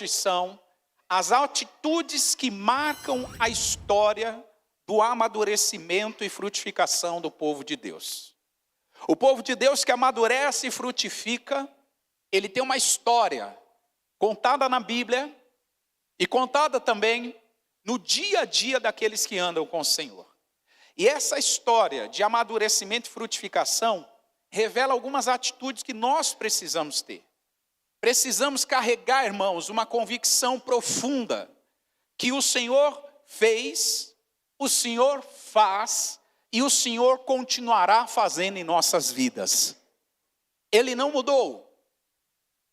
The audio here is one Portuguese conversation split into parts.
são as atitudes que marcam a história do amadurecimento e frutificação do povo de Deus. O povo de Deus que amadurece e frutifica, ele tem uma história contada na Bíblia e contada também no dia a dia daqueles que andam com o Senhor. E essa história de amadurecimento e frutificação revela algumas atitudes que nós precisamos ter. Precisamos carregar, irmãos, uma convicção profunda que o Senhor fez, o Senhor faz e o Senhor continuará fazendo em nossas vidas. Ele não mudou.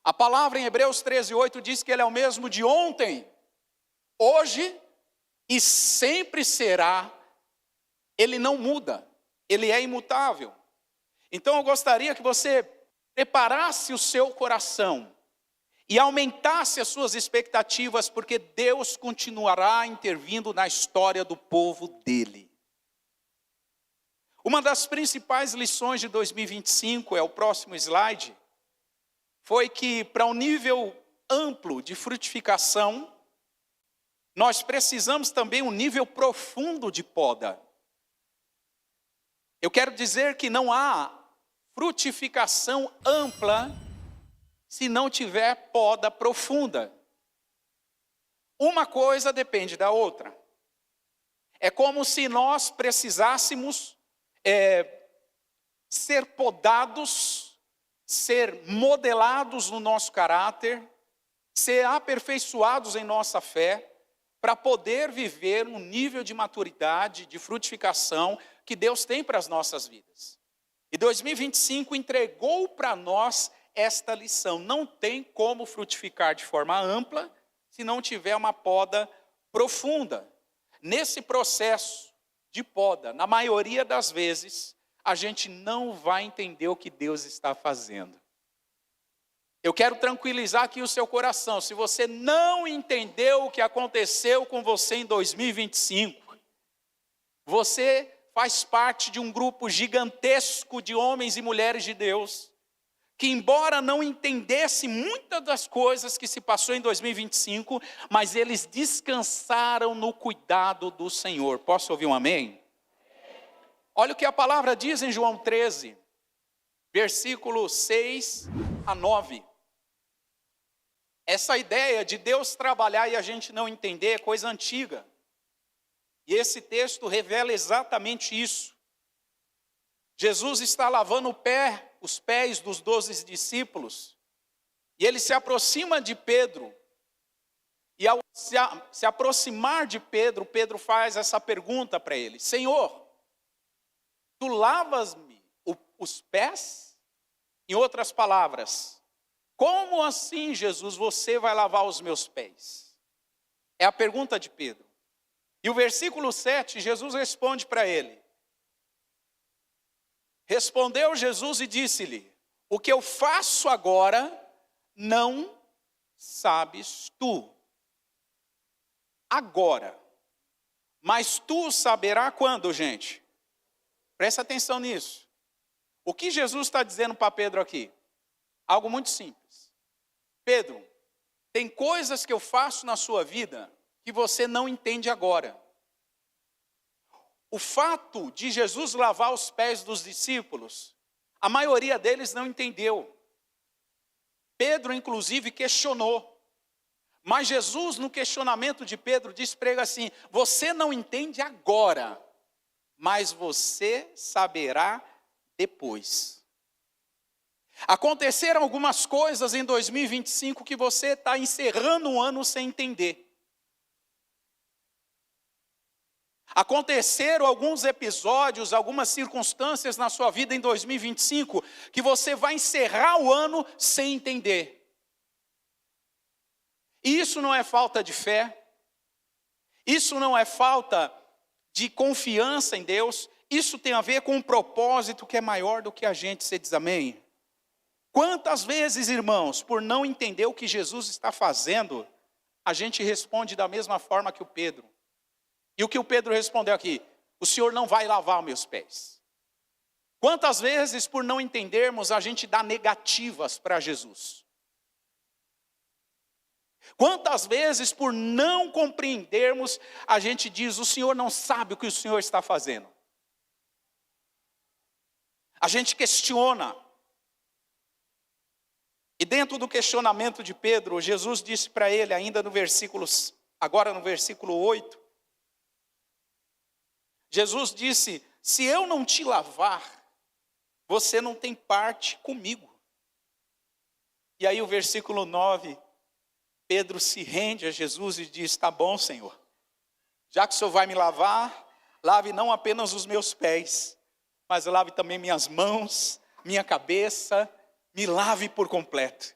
A palavra em Hebreus 13:8 diz que Ele é o mesmo de ontem, hoje e sempre será. Ele não muda, Ele é imutável. Então eu gostaria que você preparasse o seu coração e aumentasse as suas expectativas, porque Deus continuará intervindo na história do povo dele. Uma das principais lições de 2025, é o próximo slide, foi que para um nível amplo de frutificação, nós precisamos também um nível profundo de poda. Eu quero dizer que não há frutificação ampla se não tiver poda profunda. Uma coisa depende da outra. É como se nós precisássemos ser podados, ser modelados no nosso caráter, ser aperfeiçoados em nossa fé, para poder viver um nível de maturidade, de frutificação que Deus tem para as nossas vidas. E 2025 entregou para nós esta lição. Não tem como frutificar de forma ampla se não tiver uma poda profunda. Nesse processo de poda, na maioria das vezes, a gente não vai entender o que Deus está fazendo. Eu quero tranquilizar aqui o seu coração. Se você não entendeu o que aconteceu com você em 2025, você faz parte de um grupo gigantesco de homens e mulheres de Deus, que embora não entendesse muitas das coisas que se passou em 2025, mas eles descansaram no cuidado do Senhor. Posso ouvir um amém? Olha o que a palavra diz em João 13, versículo 6 a 9. Essa ideia de Deus trabalhar e a gente não entender é coisa antiga. E esse texto revela exatamente isso. Jesus está lavando os pés dos 12 discípulos. E ele se aproxima de Pedro. E ao se aproximar de Pedro, Pedro faz essa pergunta para ele: Senhor, tu lavas-me os pés? Em outras palavras, como assim, Jesus, você vai lavar os meus pés? É a pergunta de Pedro. E o versículo 7, Jesus responde para ele. Respondeu Jesus e disse-lhe: o que eu faço agora, não sabes tu. Agora. Mas tu saberá quando, gente? Presta atenção nisso. O que Jesus está dizendo para Pedro aqui? Algo muito simples. Pedro, tem coisas que eu faço na sua vida que você não entende agora. O fato de Jesus lavar os pés dos discípulos, a maioria deles não entendeu. Pedro, inclusive, questionou. Mas Jesus, no questionamento de Pedro, diz para ele assim: você não entende agora, mas você saberá depois. Aconteceram algumas coisas em 2025 que você está encerrando um ano sem entender. Aconteceram alguns episódios, algumas circunstâncias na sua vida em 2025 que você vai encerrar o ano sem entender. E isso não é falta de fé, isso não é falta de confiança em Deus, isso tem a ver com um propósito que é maior do que a gente. Você diz amém? Quantas vezes, irmãos, por não entender o que Jesus está fazendo, a gente responde da mesma forma que o Pedro. E o que o Pedro respondeu aqui: o Senhor não vai lavar meus pés. Quantas vezes, por não entendermos, a gente dá negativas para Jesus. Quantas vezes, por não compreendermos, a gente diz: o Senhor não sabe o que o Senhor está fazendo. A gente questiona. E dentro do questionamento de Pedro, Jesus disse para ele, ainda agora no versículo 8, Jesus disse: se eu não te lavar, você não tem parte comigo. E aí o versículo 9, Pedro se rende a Jesus e diz: tá bom, Senhor, já que o Senhor vai me lavar, lave não apenas os meus pés, mas lave também minhas mãos, minha cabeça, me lave por completo.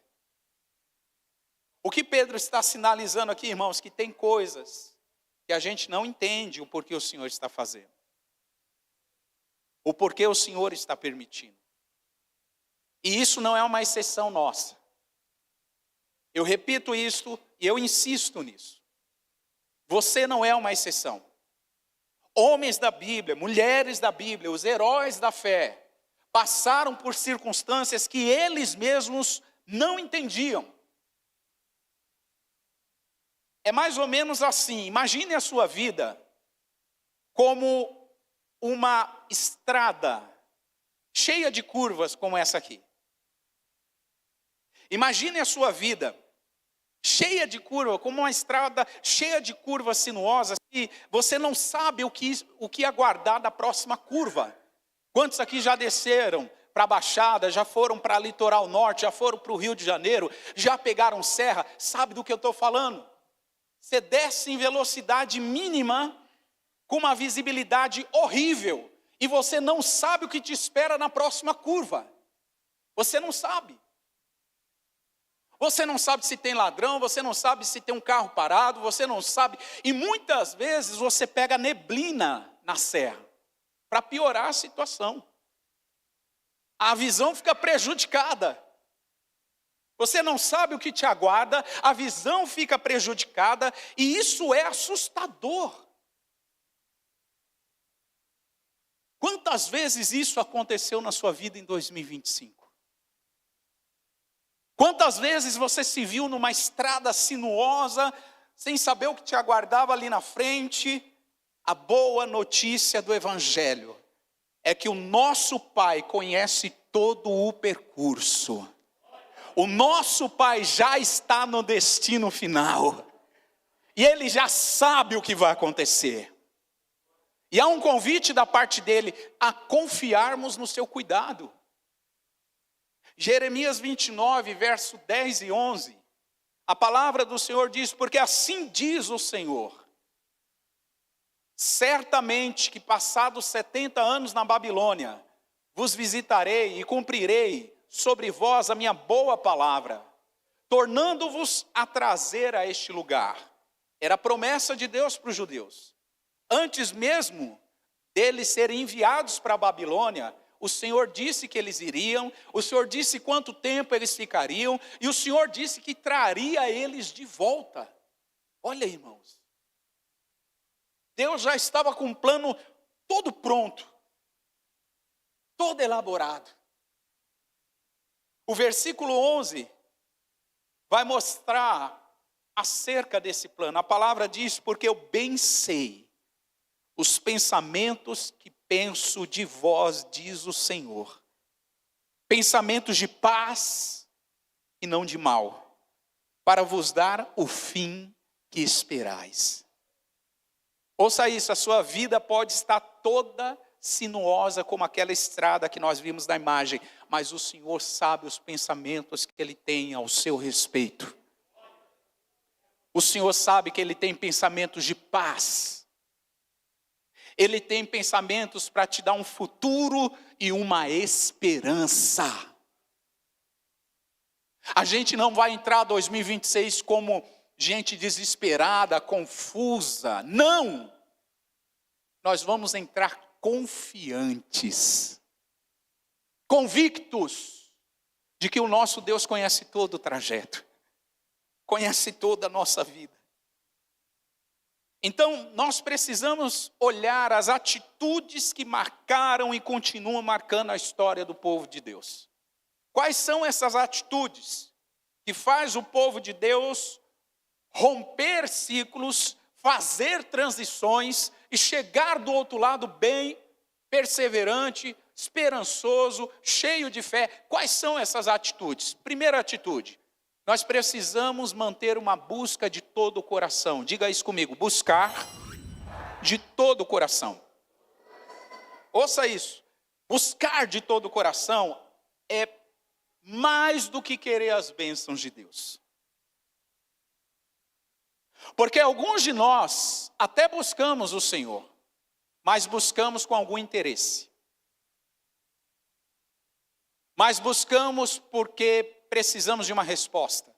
O que Pedro está sinalizando aqui, irmãos, que tem coisas que a gente não entende o porquê o Senhor está fazendo. O porquê o Senhor está permitindo. E isso não é uma exceção nossa. Eu repito isso e eu insisto nisso. Você não é uma exceção. Homens da Bíblia, mulheres da Bíblia, os heróis da fé, passaram por circunstâncias que eles mesmos não entendiam. É mais ou menos assim, imagine a sua vida como uma estrada cheia de curvas como essa aqui. Imagine a sua vida cheia de curvas, como uma estrada cheia de curvas sinuosas, e você não sabe o que aguardar da próxima curva. Quantos aqui já desceram para a Baixada, já foram para o litoral norte, já foram para o Rio de Janeiro, já pegaram serra, sabe do que eu estou falando? Você desce em velocidade mínima, com uma visibilidade horrível, e você não sabe o que te espera na próxima curva. Você não sabe. Você não sabe se tem ladrão, você não sabe se tem um carro parado, você não sabe. E muitas vezes você pega neblina na serra, para piorar a situação. A visão fica prejudicada. Você não sabe o que te aguarda, a visão fica prejudicada, e isso é assustador. Quantas vezes isso aconteceu na sua vida em 2025? Quantas vezes você se viu numa estrada sinuosa, sem saber o que te aguardava ali na frente? A boa notícia do Evangelho é que o nosso Pai conhece todo o percurso. O nosso Pai já está no destino final. E Ele já sabe o que vai acontecer. E há um convite da parte dele a confiarmos no seu cuidado. Jeremias 29, verso 10 e 11. A palavra do Senhor diz: porque assim diz o Senhor: certamente que passados 70 anos na Babilônia, vos visitarei e cumprirei sobre vós a minha boa palavra, tornando-vos a trazer a este lugar. Era a promessa de Deus para os judeus. Antes mesmo deles serem enviados para a Babilônia, o Senhor disse que eles iriam, o Senhor disse quanto tempo eles ficariam, e o Senhor disse que traria eles de volta. Olha, irmãos, Deus já estava com um plano todo pronto, todo elaborado. O versículo 11 vai mostrar acerca desse plano. A palavra diz: porque eu bem sei os pensamentos que penso de vós, diz o Senhor, pensamentos de paz e não de mal, para vos dar o fim que esperais. Ouça isso, a sua vida pode estar toda sinuosa como aquela estrada que nós vimos na imagem, mas o Senhor sabe os pensamentos que Ele tem ao seu respeito. O Senhor sabe que Ele tem pensamentos de paz. Ele tem pensamentos para te dar um futuro e uma esperança. A gente não vai entrar 2026 como gente desesperada, confusa. Não! Nós vamos entrar confiantes, convictos de que o nosso Deus conhece todo o trajeto, conhece toda a nossa vida. Então, nós precisamos olhar as atitudes que marcaram e continuam marcando a história do povo de Deus. Quais são essas atitudes que faz o povo de Deus romper ciclos, fazer transições e chegar do outro lado bem, perseverante, esperançoso, cheio de fé. Quais são essas atitudes? Primeira atitude, nós precisamos manter uma busca de todo o coração. Diga isso comigo, buscar de todo o coração. Ouça isso, buscar de todo o coração é mais do que querer as bênçãos de Deus. Porque alguns de nós até buscamos o Senhor, mas buscamos com algum interesse. Mas buscamos porque precisamos de uma resposta.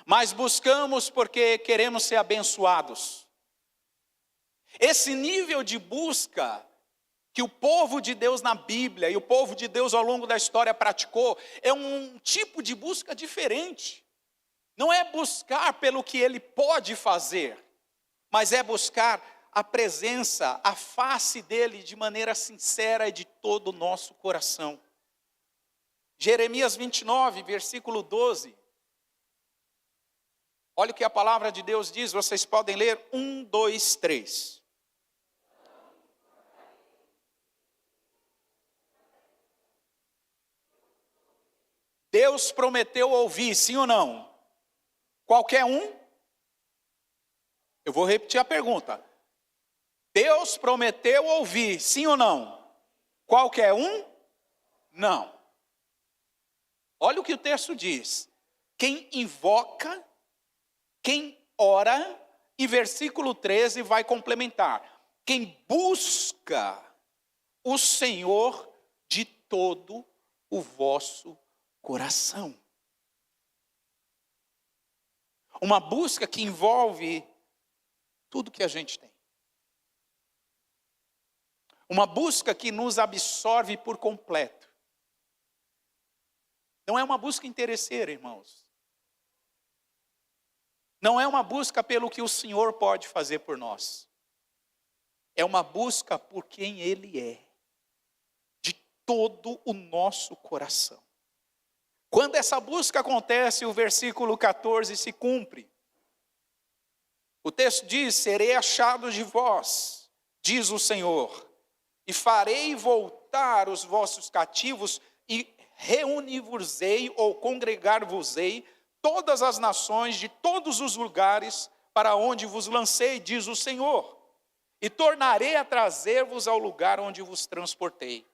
Mas buscamos porque queremos ser abençoados. Esse nível de busca que o povo de Deus na Bíblia e o povo de Deus ao longo da história praticou, é um tipo de busca diferente. Não é buscar pelo que ele pode fazer, mas é buscar a presença, a face dele de maneira sincera e de todo o nosso coração. Jeremias 29, versículo 12. Olha o que a palavra de Deus diz, vocês podem ler 1, 2, 3. Deus prometeu ouvir, sim ou não? Qualquer um? Eu vou repetir a pergunta. Deus prometeu ouvir, sim ou não? Qualquer um? Não. Olha o que o texto diz. Quem invoca, quem ora, e versículo 13 vai complementar. Quem busca o Senhor de todo o vosso coração. Uma busca que envolve tudo que a gente tem. Uma busca que nos absorve por completo. Não é uma busca interesseira, irmãos. Não é uma busca pelo que o Senhor pode fazer por nós. É uma busca por quem Ele é. De todo o nosso coração. Quando essa busca acontece, o versículo 14 se cumpre. O texto diz, serei achado de vós, diz o Senhor, e farei voltar os vossos cativos e reunir-vos-ei ou congregar-vos-ei todas as nações de todos os lugares para onde vos lancei, diz o Senhor, e tornarei a trazer-vos ao lugar onde vos transportei.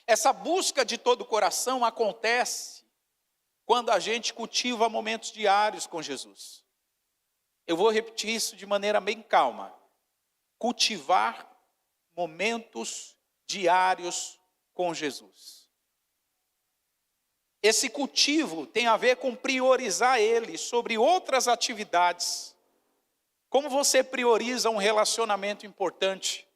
Essa busca de todo o coração acontece quando a gente cultiva momentos diários com Jesus. Eu vou repetir isso de maneira bem calma. Cultivar momentos diários com Jesus. Esse cultivo tem a ver com priorizar Ele sobre outras atividades. Como você prioriza um relacionamento importante?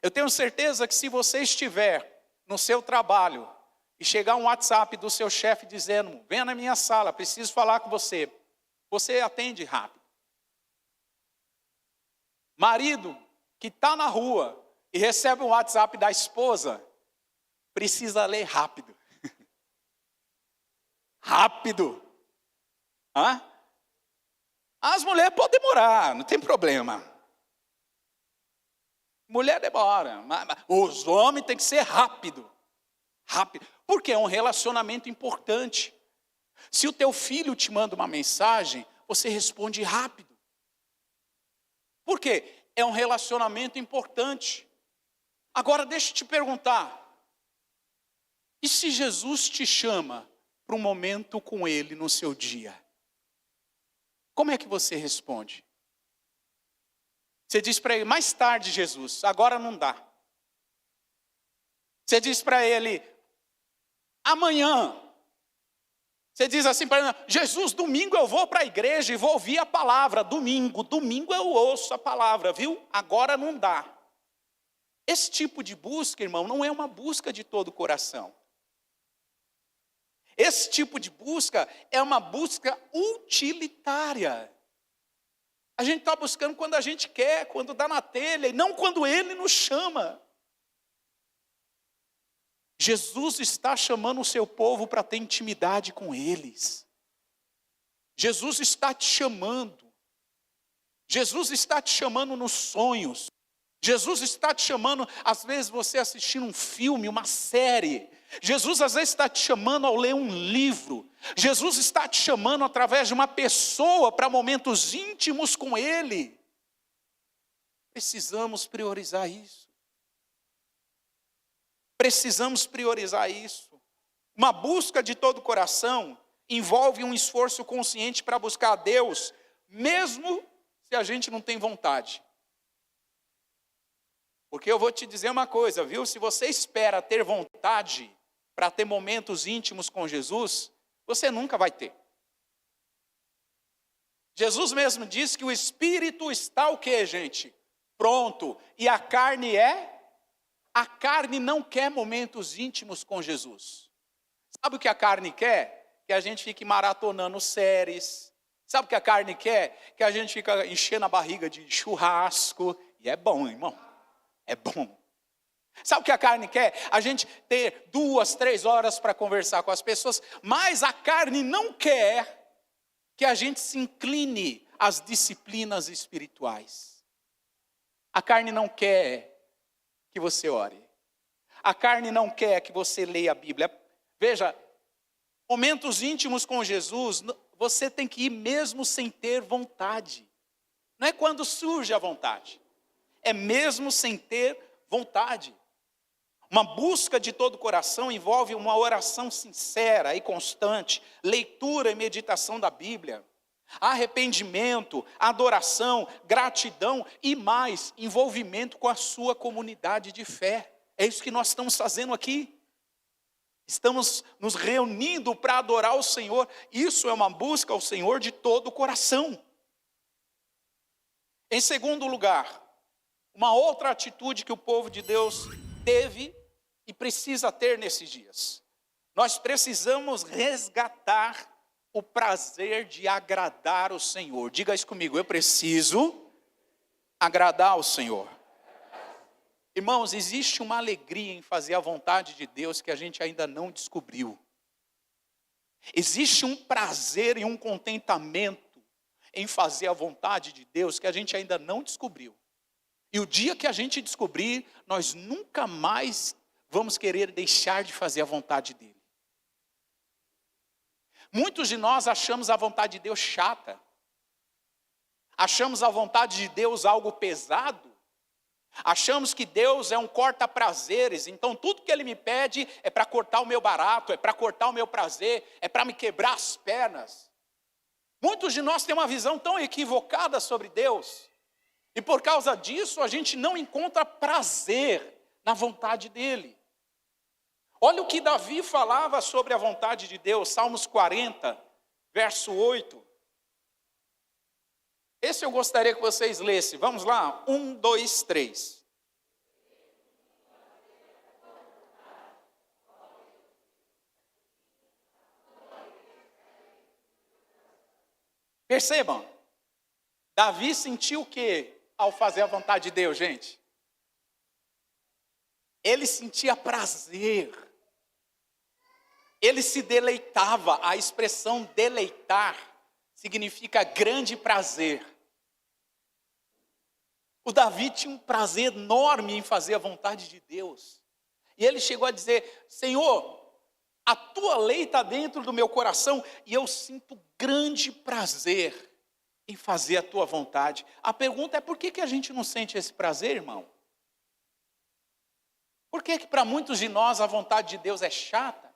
Eu tenho certeza que se você estiver no seu trabalho e chegar um WhatsApp do seu chefe dizendo, venha na minha sala, preciso falar com você, você atende rápido. Marido que está na rua e recebe um WhatsApp da esposa, precisa ler rápido. Rápido. Hã? As mulheres podem demorar, não tem problema. Mulher demora, mas os homens têm que ser rápido. Rápido. Porque é um relacionamento importante. Se o teu filho te manda uma mensagem, você responde rápido. Por quê? É um relacionamento importante. Agora deixa eu te perguntar. E se Jesus te chama para um momento com Ele no seu dia? Como é que você responde? Você diz para ele, mais tarde, Jesus, agora não dá. Você diz para ele, amanhã. Você diz assim para ele, Jesus, domingo eu vou para a igreja e vou ouvir a palavra. Domingo eu ouço a palavra, viu? Agora não dá. Esse tipo de busca, irmão, não é uma busca de todo o coração. Esse tipo de busca é uma busca utilitária. A gente está buscando quando a gente quer, quando dá na telha, e não quando Ele nos chama. Jesus está chamando o seu povo para ter intimidade com eles. Jesus está te chamando. Jesus está te chamando nos sonhos. Jesus está te chamando, às vezes você assistindo um filme, uma série. Jesus às vezes está te chamando ao ler um livro. Jesus está te chamando através de uma pessoa para momentos íntimos com Ele. Precisamos priorizar isso. Precisamos priorizar isso. Uma busca de todo o coração envolve um esforço consciente para buscar a Deus, mesmo se a gente não tem vontade. Porque eu vou te dizer uma coisa, viu? Se você espera ter vontade para ter momentos íntimos com Jesus, você nunca vai ter. Jesus mesmo disse que o Espírito está o quê, gente? Pronto. E a carne é? A carne não quer momentos íntimos com Jesus. Sabe o que a carne quer? Que a gente fique maratonando séries. Sabe o que a carne quer? Que a gente fica enchendo a barriga de churrasco. E é bom, irmão. É bom. Sabe o que a carne quer? A gente ter 2, 3 horas para conversar com as pessoas. Mas a carne não quer que a gente se incline às disciplinas espirituais. A carne não quer que você ore. A carne não quer que você leia a Bíblia. Veja, momentos íntimos com Jesus, você tem que ir mesmo sem ter vontade. Não é quando surge a vontade. É mesmo sem ter vontade. Uma busca de todo o coração envolve uma oração sincera e constante, leitura e meditação da Bíblia, arrependimento, adoração, gratidão e mais, envolvimento com a sua comunidade de fé. É isso que nós estamos fazendo aqui. Estamos nos reunindo para adorar o Senhor. Isso é uma busca ao Senhor de todo o coração. Em segundo lugar, uma outra atitude que o povo de Deus teve e precisa ter nesses dias. Nós precisamos resgatar o prazer de agradar o Senhor. Diga isso comigo, eu preciso agradar o Senhor. Irmãos, existe uma alegria em fazer a vontade de Deus que a gente ainda não descobriu. Existe um prazer e um contentamento em fazer a vontade de Deus que a gente ainda não descobriu. E o dia que a gente descobrir, nós nunca mais vamos querer deixar de fazer a vontade dele. Muitos de nós achamos a vontade de Deus chata. Achamos a vontade de Deus algo pesado. Achamos que Deus é um corta-prazeres, então tudo que Ele me pede é para cortar o meu barato, é para cortar o meu prazer, é para me quebrar as pernas. Muitos de nós têm uma visão tão equivocada sobre Deus, e por causa disso a gente não encontra prazer na vontade dEle. Olha o que Davi falava sobre a vontade de Deus, Salmos 40, verso 8. Esse eu gostaria que vocês lessem. Vamos lá? 1, 2, 3. Percebam, Davi sentiu o que ao fazer a vontade de Deus, gente? Ele sentia prazer. Ele se deleitava. A expressão deleitar significa grande prazer. O Davi tinha um prazer enorme em fazer a vontade de Deus. E ele chegou a dizer, Senhor, a tua lei está dentro do meu coração e eu sinto grande prazer em fazer a tua vontade. A pergunta é, por que a gente não sente esse prazer, irmão? Por que para muitos de nós a vontade de Deus é chata?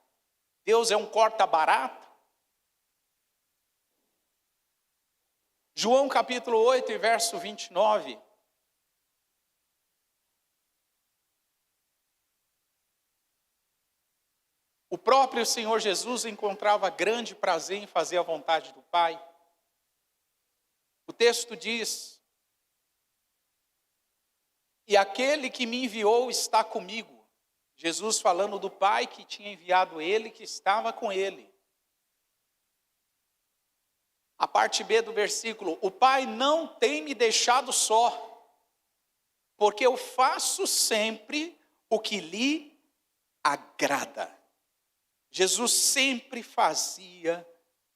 Deus é um corta-barato? João capítulo 8, verso 29. O próprio Senhor Jesus encontrava grande prazer em fazer a vontade do Pai. O texto diz, e aquele que me enviou está comigo. Jesus falando do Pai que tinha enviado ele, que estava com ele. A parte B do versículo, o Pai não tem me deixado só, porque eu faço sempre o que lhe agrada. Jesus sempre fazia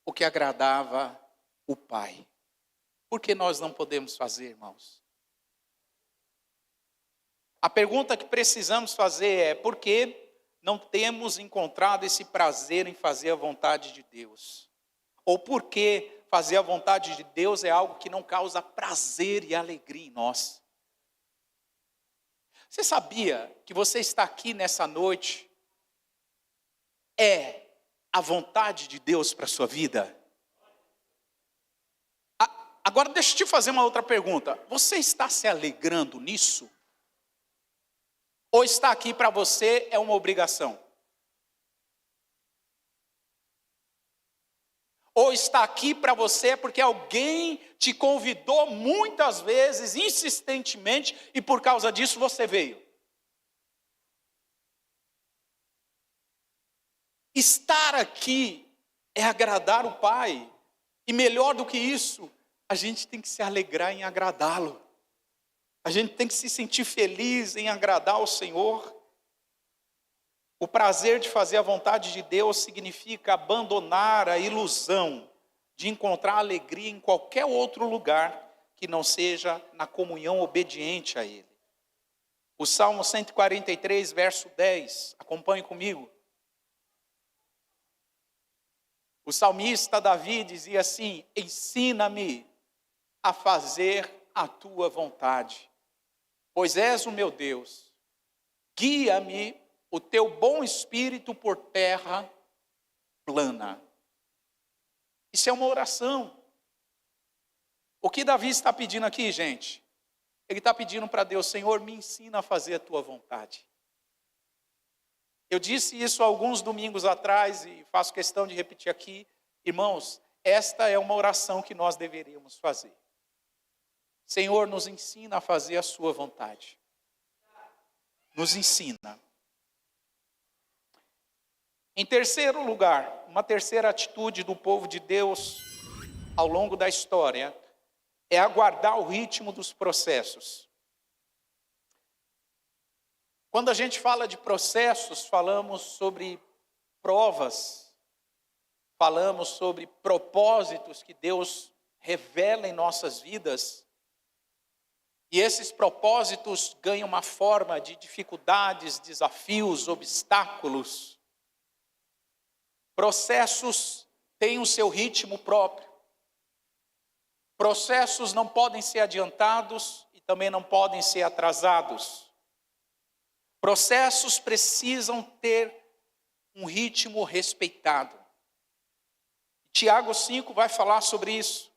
o que agradava o Pai. Por que nós não podemos fazer, irmãos? A pergunta que precisamos fazer é: por que não temos encontrado esse prazer em fazer a vontade de Deus? Ou por que fazer a vontade de Deus é algo que não causa prazer e alegria em nós? Você sabia que você está aqui nessa noite é a vontade de Deus para a sua vida? Agora deixa eu te fazer uma outra pergunta. Você está se alegrando nisso? Ou está aqui para você é uma obrigação? Ou está aqui para você porque alguém te convidou muitas vezes, insistentemente, e por causa disso você veio? Estar aqui é agradar o Pai. E melhor do que isso, a gente tem que se alegrar em agradá-lo. A gente tem que se sentir feliz em agradar ao Senhor. O prazer de fazer a vontade de Deus significa abandonar a ilusão de encontrar alegria em qualquer outro lugar que não seja na comunhão obediente a Ele. O Salmo 143, verso 10, acompanhe comigo. O salmista Davi dizia assim: ensina-me a fazer a tua vontade, pois és o meu Deus. Guia-me o teu bom espírito por terra plana. Isso é uma oração. O que Davi está pedindo aqui, gente? Ele está pedindo para Deus: Senhor, me ensina a fazer a tua vontade. Eu disse isso alguns domingos atrás e faço questão de repetir aqui. Irmãos, esta é uma oração que nós deveríamos fazer. Senhor, nos ensina a fazer a sua vontade. Nos ensina. Em terceiro lugar, uma terceira atitude do povo de Deus ao longo da história é aguardar o ritmo dos processos. Quando a gente fala de processos, falamos sobre provas, falamos sobre propósitos que Deus revela em nossas vidas. E esses propósitos ganham uma forma de dificuldades, desafios, obstáculos. Processos têm o seu ritmo próprio. Processos não podem ser adiantados e também não podem ser atrasados. Processos precisam ter um ritmo respeitado. Tiago 5 vai falar sobre isso.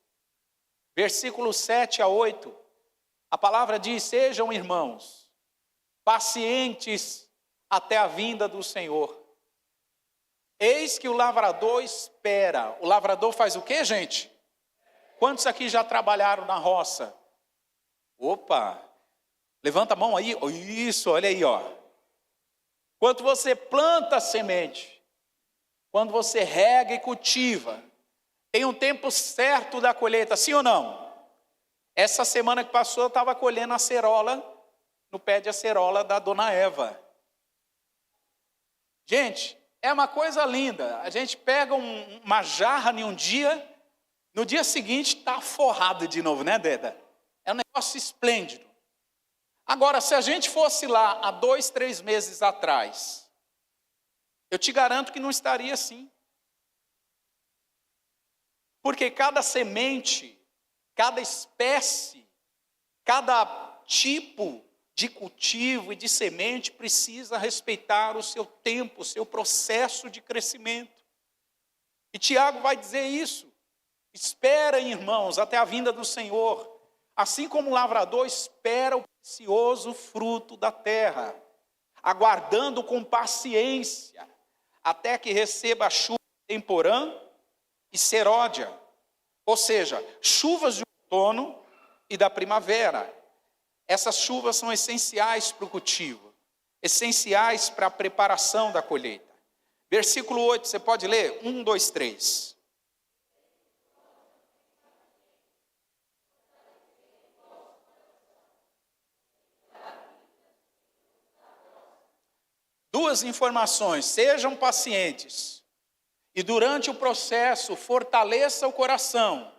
Versículos 7 a 8. A palavra diz: sejam irmãos, pacientes até a vinda do Senhor. Eis que o lavrador espera. O lavrador faz o quê, gente? Quantos aqui já trabalharam na roça? Opa! Levanta a mão aí. Isso, olha aí, ó. Quando você planta a semente, quando você rega e cultiva, tem um tempo certo da colheita, sim ou não? Essa semana que passou eu estava colhendo acerola, no pé de acerola da dona Eva. Gente, é uma coisa linda. A gente pega uma jarra em um dia, no dia seguinte está forrado de novo, né, Deda? É um negócio esplêndido. Agora, se a gente fosse lá há 2, 3 meses atrás, eu te garanto que não estaria assim. Porque cada semente, cada espécie, cada tipo de cultivo e de semente precisa respeitar o seu tempo, o seu processo de crescimento. E Tiago vai dizer isso. Esperem, irmãos, até a vinda do Senhor. Assim como o lavrador espera o precioso fruto da terra, aguardando com paciência, até que receba a chuva temporã e seródia, ou seja, chuvas de outono e da primavera. Essas chuvas são essenciais para o cultivo, essenciais para a preparação da colheita. Versículo 8, você pode ler? 1, 2, 3. Duas informações: sejam pacientes e durante o processo fortaleça o coração,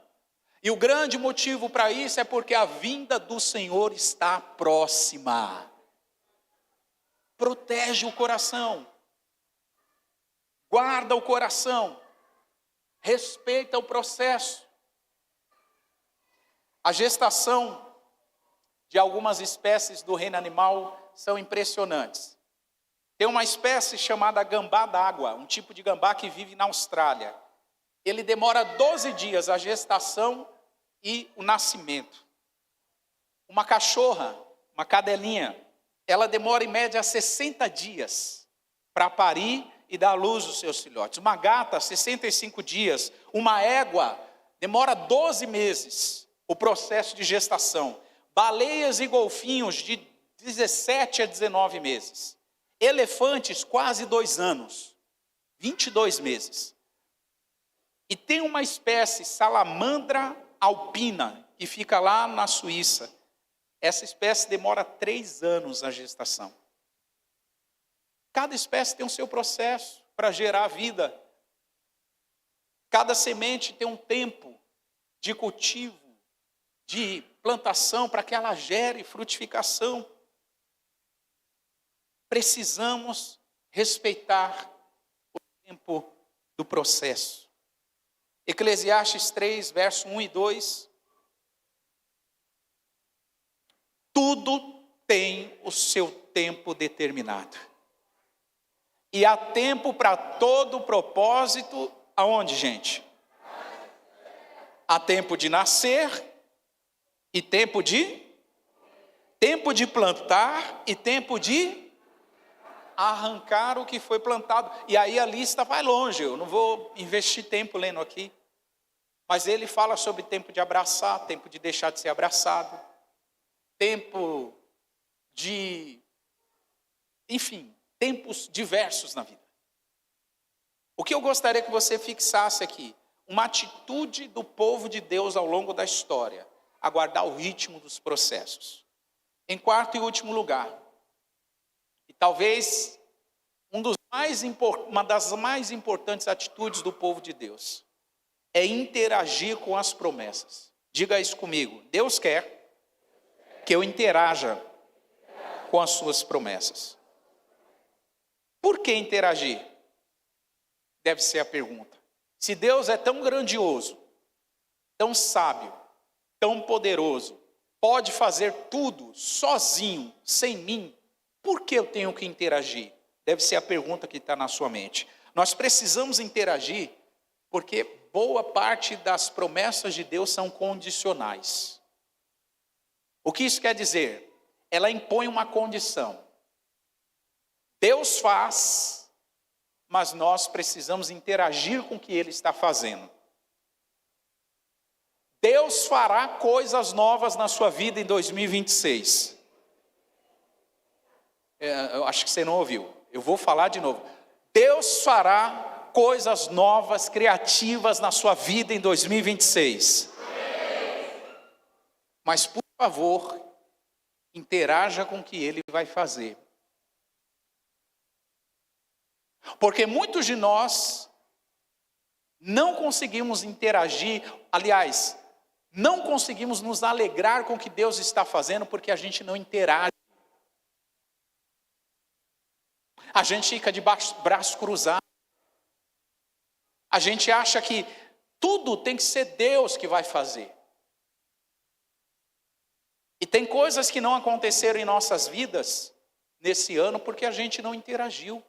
E o grande motivo para isso é porque a vinda do Senhor está próxima. Protege o coração. Guarda o coração. Respeita o processo. A gestação de algumas espécies do reino animal são impressionantes. Tem uma espécie chamada gambá d'água, um tipo de gambá que vive na Austrália. Ele demora 12 dias a gestação e o nascimento. Uma cachorra, uma cadelinha, ela demora em média 60 dias para parir e dar à luz os seus filhotes. Uma gata, 65 dias. Uma égua, demora 12 meses o processo de gestação. Baleias e golfinhos, de 17 a 19 meses. Elefantes, quase 2 anos. 22 meses. E tem uma espécie, salamandra alpina, que fica lá na Suíça. Essa espécie demora 3 anos a gestação. Cada espécie tem o seu processo para gerar vida. Cada semente tem um tempo de cultivo, de plantação, para que ela gere frutificação. Precisamos respeitar o tempo do processo. Eclesiastes 3, verso 1 e 2. Tudo tem o seu tempo determinado. E há tempo para todo propósito, aonde, gente? Há tempo de nascer e tempo de plantar e tempo de arrancar o que foi plantado. E aí a lista vai longe, eu não vou investir tempo lendo aqui. Mas ele fala sobre tempo de abraçar, tempo de deixar de ser abraçado, tempo de... enfim, tempos diversos na vida. O que eu gostaria que você fixasse aqui, uma atitude do povo de Deus ao longo da história, aguardar o ritmo dos processos. Em quarto e último lugar, e talvez uma das mais importantes atitudes do povo de Deus, é interagir com as promessas. Diga isso comigo. Deus quer que eu interaja com as suas promessas. Por que interagir? Deve ser a pergunta. Se Deus é tão grandioso, tão sábio, tão poderoso, pode fazer tudo sozinho, sem mim, por que eu tenho que interagir? Deve ser a pergunta que está na sua mente. Nós precisamos interagir porque boa parte das promessas de Deus são condicionais. O que isso quer dizer? Ela impõe uma condição. Deus faz, mas nós precisamos interagir com o que Ele está fazendo. Deus fará coisas novas na sua vida em 2026. Eu acho que você não ouviu. Eu vou falar de novo. Deus fará coisas novas, criativas na sua vida em 2026. Mas, por favor, interaja com o que Ele vai fazer. Porque muitos de nós não conseguimos interagir, aliás, não conseguimos nos alegrar com o que Deus está fazendo porque a gente não interage. A gente fica de braço cruzado. A gente acha que tudo tem que ser Deus que vai fazer. E tem coisas que não aconteceram em nossas vidas nesse ano porque a gente não interagiu.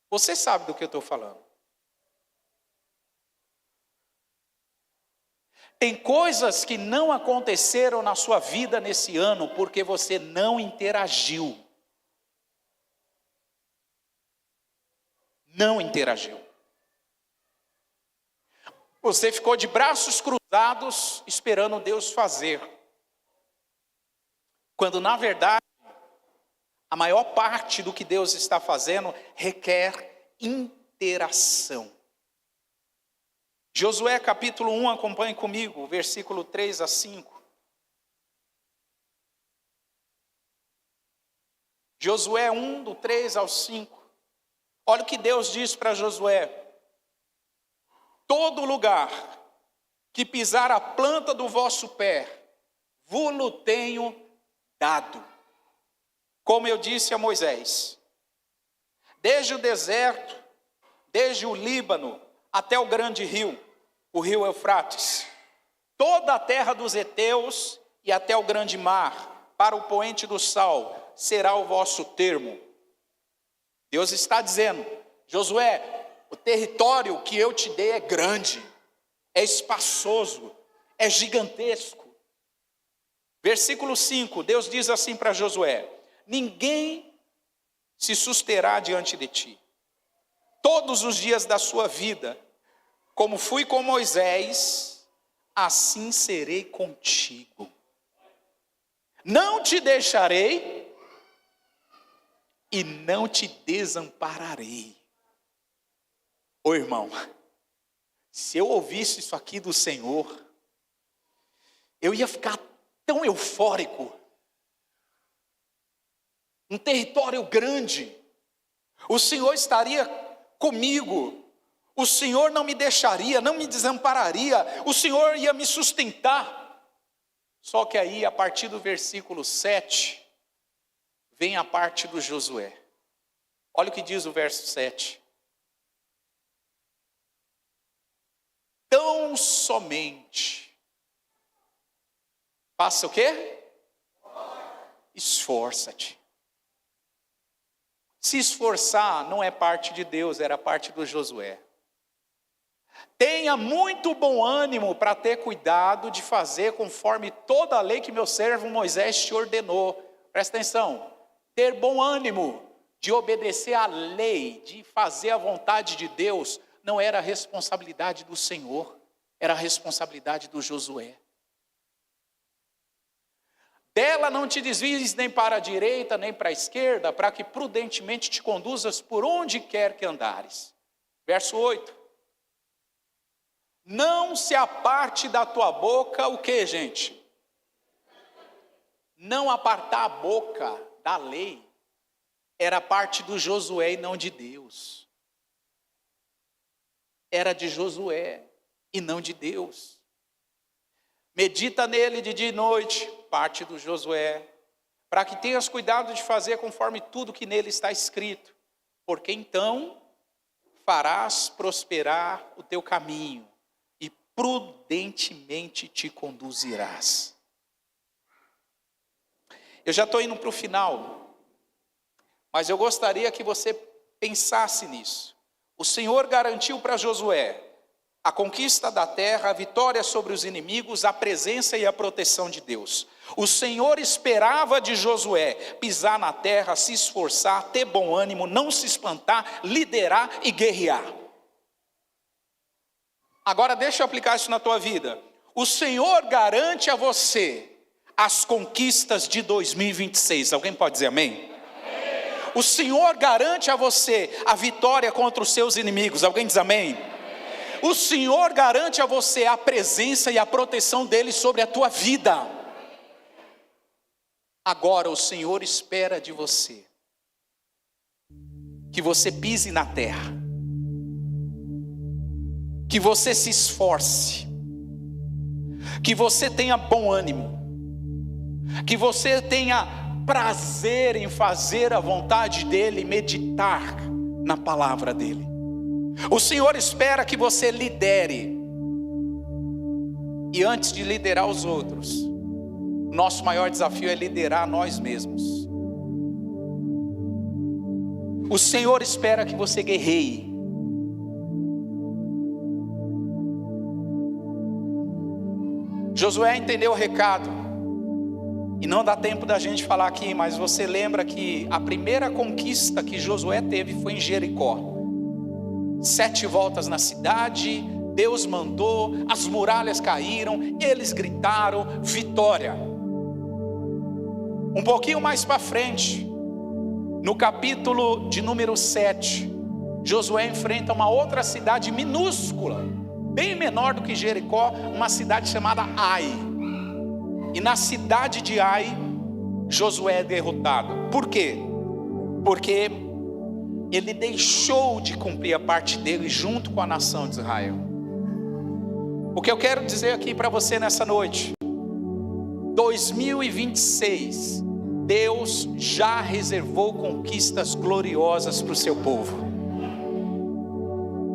Você sabe do que eu estou falando. Tem coisas que não aconteceram na sua vida nesse ano porque você não interagiu. Não interagiu. Você ficou de braços cruzados esperando Deus fazer. Quando na verdade, a maior parte do que Deus está fazendo requer interação. Josué capítulo 1, acompanhe comigo, versículo 3 a 5. Josué 1, do 3 ao 5. Olha o que Deus diz para Josué. todo lugar que pisar a planta do vosso pé, vô-lo tenho dado. Como eu disse a Moisés, desde o deserto, desde o Líbano até o grande rio, o rio Eufrates, toda a terra dos heteus e até o grande mar, para o poente do sal, será o vosso termo. Deus está dizendo: Josué, o território que eu te dei é grande, é espaçoso, é gigantesco. Versículo 5, Deus diz assim para Josué: ninguém se susterá diante de ti, todos os dias da sua vida, como fui com Moisés, assim serei contigo. Não te deixarei e não te desampararei. Ô irmão, se eu ouvisse isso aqui do Senhor, eu ia ficar tão eufórico. Um território grande, o Senhor estaria comigo, o Senhor não me deixaria, não me desampararia, o Senhor ia me sustentar. Só que aí, a partir do versículo 7, vem a parte do Josué. Olha o que diz o verso 7. Tão somente, faça o quê? Esforça-te. Se esforçar não é parte de Deus, era parte do Josué. Tenha muito bom ânimo para ter cuidado de fazer conforme toda a lei que meu servo Moisés te ordenou. Presta atenção, ter bom ânimo de obedecer à lei, de fazer a vontade de Deus, não era a responsabilidade do Senhor, era a responsabilidade do Josué. Dela não te desvies nem para a direita, nem para a esquerda, para que prudentemente te conduzas por onde quer que andares. Verso 8. Não se aparte da tua boca o que, gente? Não apartar a boca da lei era parte do Josué e não de Deus. Era de Josué e não de Deus. Medita nele de dia e noite, parte do Josué, para que tenhas cuidado de fazer conforme tudo que nele está escrito, porque então farás prosperar o teu caminho e prudentemente te conduzirás. Eu já estou indo para o final, mas eu gostaria que você pensasse nisso. O Senhor garantiu para Josué a conquista da terra, a vitória sobre os inimigos, a presença e a proteção de Deus. O Senhor esperava de Josué pisar na terra, se esforçar, ter bom ânimo, não se espantar, liderar e guerrear. Agora deixa eu aplicar isso na tua vida. O Senhor garante a você as conquistas de 2026. Alguém pode dizer amém? O Senhor garante a você a vitória contra os seus inimigos. Alguém diz amém? O Senhor garante a você a presença e a proteção dele sobre a tua vida. Agora o Senhor espera de você que você pise na terra, que você se esforce, que você tenha bom ânimo, que você tenha prazer em fazer a vontade dele, meditar na palavra dele. O Senhor espera que você lidere. E antes de liderar os outros, nosso maior desafio é liderar nós mesmos. O Senhor espera que você guerreie. Josué entendeu o recado. E não dá tempo da gente falar aqui, mas você lembra que a primeira conquista que Josué teve foi em Jericó. 7 voltas na cidade, Deus mandou, as muralhas caíram, eles gritaram, vitória. Um pouquinho mais para frente, no capítulo de número 7, Josué enfrenta uma outra cidade minúscula, bem menor do que Jericó, uma cidade chamada Ai. E na cidade de Ai, Josué é derrotado. Por quê? Porque ele deixou de cumprir a parte dele junto com a nação de Israel. O que eu quero dizer aqui para você nessa noite: 2026, Deus já reservou conquistas gloriosas para o seu povo.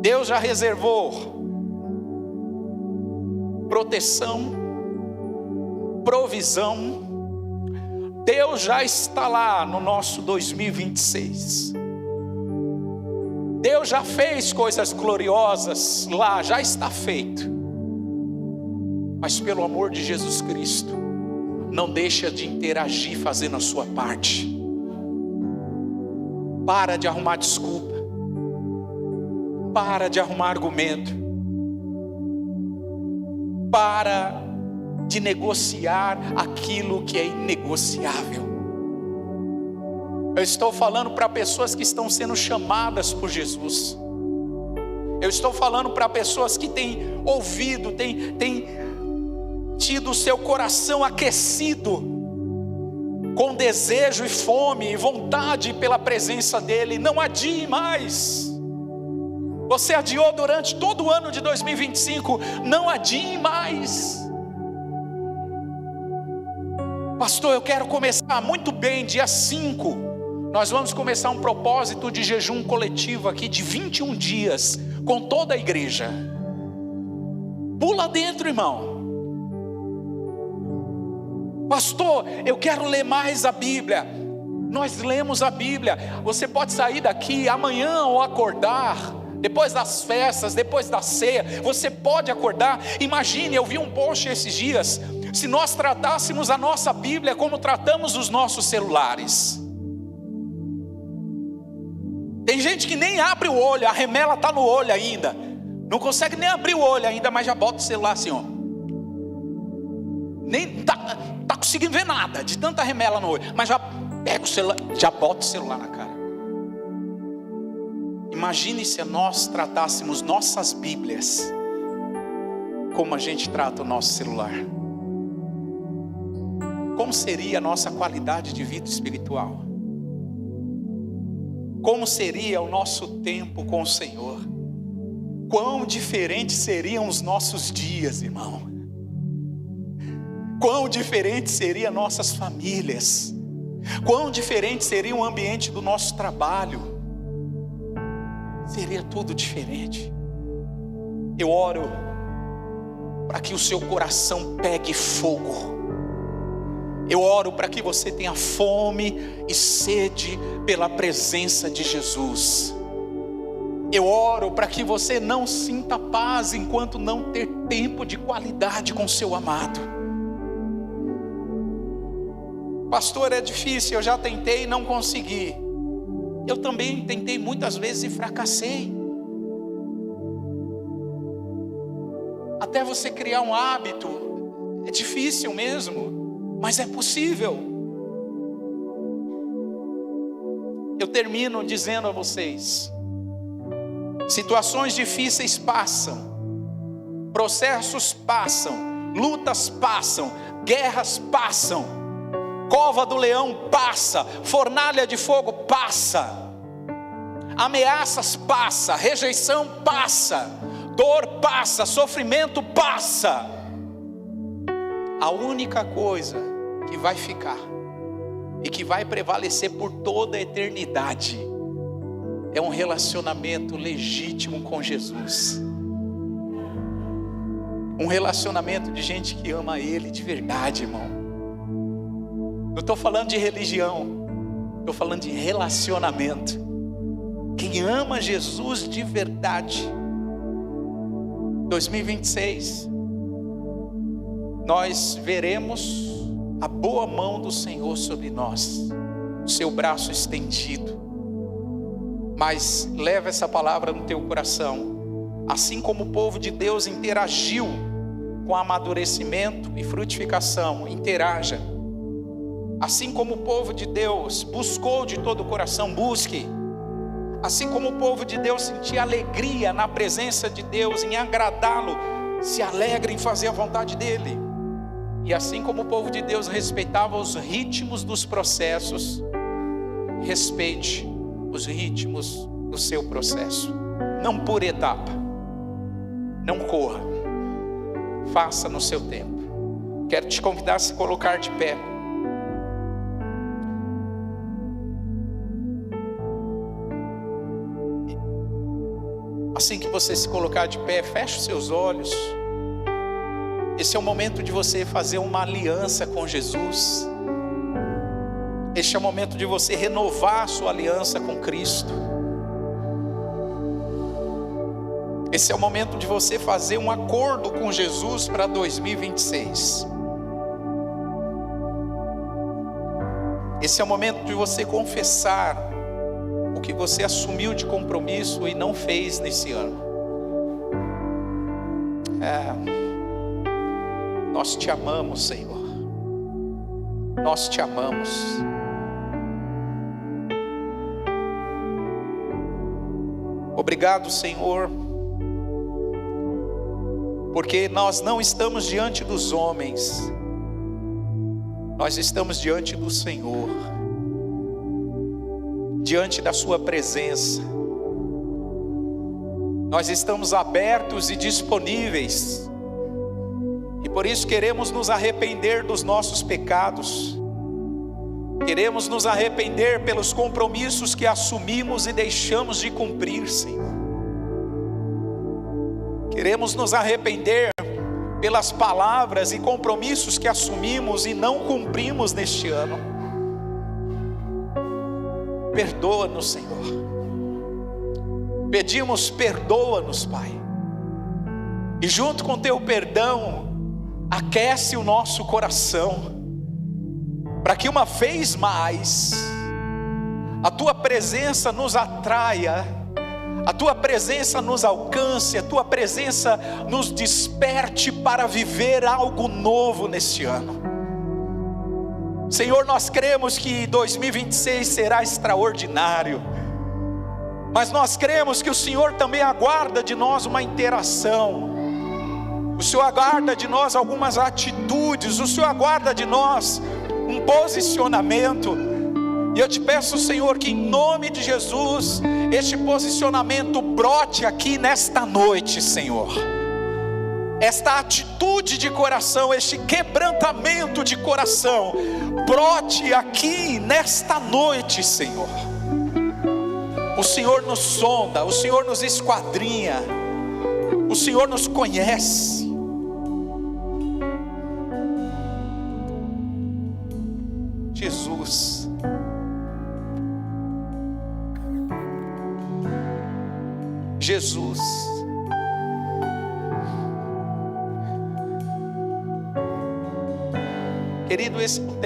Deus já reservou proteção, provisão. Deus já está lá no nosso 2026. Deus já fez coisas gloriosas lá, já está feito. Mas pelo amor de Jesus Cristo, não deixa de interagir fazendo a sua parte. Para de arrumar desculpa. Para de arrumar argumento. Para de negociar aquilo que é inegociável. Eu estou falando para pessoas que estão sendo chamadas por Jesus. Eu estou falando para pessoas que têm ouvido, têm tido o seu coração aquecido com desejo e fome e vontade pela presença dEle. Não adie mais. Você adiou durante todo o ano de 2025, não adie mais. Pastor, eu quero começar muito bem, dia 5. Nós vamos começar um propósito de jejum coletivo aqui de 21 dias, com toda a igreja. Pula dentro, irmão. Pastor, eu quero ler mais a Bíblia. Nós lemos a Bíblia. Você pode sair daqui amanhã ou acordar, depois das festas, depois da ceia. Você pode acordar. Imagine, eu vi um post esses dias. Se nós tratássemos a nossa Bíblia como tratamos os nossos celulares. Tem gente que nem abre o olho, a remela está no olho ainda. Não consegue nem abrir o olho ainda, mas já bota o celular assim, ó. Nem tá conseguindo ver nada, de tanta remela no olho. Mas já pega o celular, já bota o celular na cara. Imagine se nós tratássemos nossas Bíblias como a gente trata o nosso celular. Como seria a nossa qualidade de vida espiritual? Como seria o nosso tempo com o Senhor? Quão diferentes seriam os nossos dias, irmão? Quão diferente seriam nossas famílias? Quão diferente seria o ambiente do nosso trabalho? Seria tudo diferente. Eu oro para que o seu coração pegue fogo. Eu oro para que você tenha fome e sede pela presença de Jesus. Eu oro para que você não sinta paz enquanto não ter tempo de qualidade com seu amado. Pastor, é difícil, eu já tentei e não consegui. Eu também tentei muitas vezes e fracassei. Até você criar um hábito, é difícil mesmo. Mas é possível. Eu termino dizendo a vocês: situações difíceis passam, processos passam, lutas passam, guerras passam, cova do leão passa, fornalha de fogo passa, ameaças passa, rejeição passa, dor passa, sofrimento passa. A única coisa que vai ficar e que vai prevalecer por toda a eternidade é um relacionamento legítimo com Jesus. Um relacionamento de gente que ama Ele de verdade, irmão. Não estou falando de religião, estou falando de relacionamento. Quem ama Jesus de verdade. 2026 nós veremos a boa mão do Senhor sobre nós, o seu braço estendido. Mas leva essa palavra no teu coração. Assim como o povo de Deus interagiu com amadurecimento e frutificação, interaja. Assim como o povo de Deus buscou de todo o coração, busque. Assim como o povo de Deus sentia alegria na presença de Deus, em agradá-lo, se alegre em fazer a vontade dEle. E assim como o povo de Deus respeitava os ritmos dos processos, respeite os ritmos do seu processo. Não por etapa, não corra, faça no seu tempo. Quero te convidar a se colocar de pé. Assim que você se colocar de pé, feche os seus olhos. Esse é o momento de você fazer uma aliança com Jesus. Este é o momento de você renovar a sua aliança com Cristo. Esse é o momento de você fazer um acordo com Jesus para 2026. Esse é o momento de você confessar o que você assumiu de compromisso e não fez nesse ano. Nós te amamos, Senhor. Nós te amamos. Obrigado, Senhor, porque nós não estamos diante dos homens, nós estamos diante do Senhor, diante da sua presença. Nós estamos abertos e disponíveis, e por isso queremos nos arrepender dos nossos pecados. Queremos nos arrepender pelos compromissos que assumimos e deixamos de cumprir, Senhor. Queremos nos arrepender pelas palavras e compromissos que assumimos e não cumprimos neste ano. Perdoa-nos, Senhor. Pedimos, perdoa-nos, Pai. E junto com teu perdão, aquece o nosso coração, para que uma vez mais a tua presença nos atraia, a tua presença nos alcance, a tua presença nos desperte para viver algo novo neste ano. Senhor, nós cremos que 2026 será extraordinário, mas nós cremos que o Senhor também aguarda de nós uma interação. O Senhor aguarda de nós algumas atitudes, o Senhor aguarda de nós um posicionamento. E eu te peço, Senhor, que em nome de Jesus, este posicionamento brote aqui nesta noite, Senhor. Esta atitude de coração, este quebrantamento de coração, brote aqui nesta noite, Senhor. O Senhor nos sonda, o Senhor nos esquadrinha, o Senhor nos conhece. Jesus, Jesus, querido, esse tempo